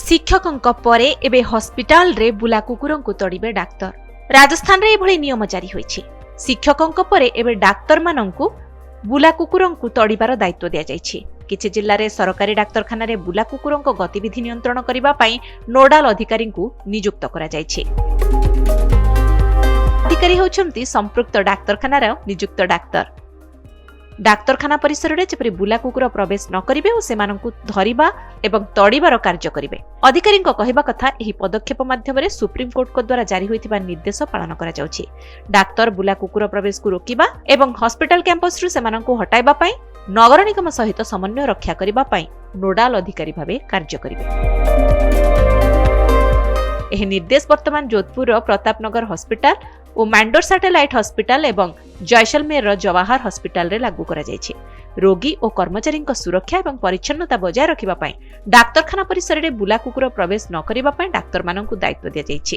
शिक्षकଙ୍କ ପରେ ଏବେ ହସ୍ପିଟାଲରେ ବୁଲା କୁକୁରଙ୍କୁ ତଡ଼ିବେ ଡାକ୍ତର। ରାଜସ୍ଥାନରେ ଏଭଳି ନିୟମ ଜାରି ହୋଇଛି। ଶିକ୍ଷକଙ୍କ ପରେ ଏବେ ଡାକ୍ତରମାନଙ୍କୁ ବୁଲା କୁକୁରଙ୍କୁ ତଡ଼ିବାର ଦାୟିତ୍ୱ ଦିଆଯାଇଛି। କିଛି ଜିଲ୍ଲାରେ ସରକାରୀ ଡାକ୍ତରଖାନାରେ ବୁଲା କୁକୁରଙ୍କ ଗତିବିଧି ନିୟନ୍ତ୍ରଣ କରିବା ପାଇଁ ନୋଡାଲ ଅଧିକାରୀଙ୍କୁ ନିଯୁକ୍ତ କରାଯାଇଛି। ଅଧିକାରୀ ହେଉଛନ୍ତି ସମ୍ପୃକ୍ତ ଡାକ୍ତରଖାନାର ନିଯୁକ୍ତ ଡାକ୍ତର। ଡାକ୍ତରଖାନା ପରିସରରେ ଯେପରି ବୁଲା କୁକୁର ପ୍ରବେଶ ନ କରିବେ ଓ ସେମାନଙ୍କୁ ଧରିବା ଏବଂ ତଡ଼ିବାର କାର୍ଯ୍ୟ କରିବେ। ଅଧିକାରୀଙ୍କ କହିବା କଥା ଏହି ପଦକ୍ଷେପ ମାଧ୍ୟମରେ ସୁପ୍ରିମକୋର୍ଟଙ୍କ ଦ୍ୱାରା ଜାରି ହୋଇଥିବା ନିର୍ଦ୍ଦେଶ ପାଳନ କରାଯାଉଛି। ଡାକ୍ତର ବୁଲା କୁକୁର ପ୍ରବେଶକୁ ରୋକିବା ଏବଂ ହସ୍ପିଟାଲ କ୍ୟାମ୍ପସରୁ ସେମାନଙ୍କୁ ହଟାଇବା ପାଇଁ ନଗର ନିଗମ ସହିତ ସମନ୍ୱୟ ରକ୍ଷା କରିବା ପାଇଁ ନୋଡାଲ ଅଧିକାରୀ ଭାବେ କାର୍ଯ୍ୟ କରିବେ। ଏହି ନିର୍ଦ୍ଦେଶ ବର୍ତ୍ତମାନ ଯୋଧପୁରର ପ୍ରତାପନଗର ହସ୍ପିଟାଲ ଓ ମାଣ୍ଡୋର ସାଟେଲାଇଟ୍ ହସ୍ପିଟାଲ ଏବଂ ଜୈସଲମେରର ଜବାହର ହସ୍ପିଟାଲରେ ଲାଗୁ କରାଯାଇଛି। ରୋଗୀ ଓ କର୍ମଚାରୀଙ୍କ ସୁରକ୍ଷା ଏବଂ ପରିଚ୍ଛନ୍ନତା ବଜାୟ ରଖିବା ପାଇଁ ଡାକ୍ତରଖାନା ପରିସରରେ ବୁଲା କୁକୁର ପ୍ରବେଶ ନ କରିବା ପାଇଁ ଡାକ୍ତରମାନଙ୍କୁ ଦାୟିତ୍ୱ ଦିଆଯାଇଛି।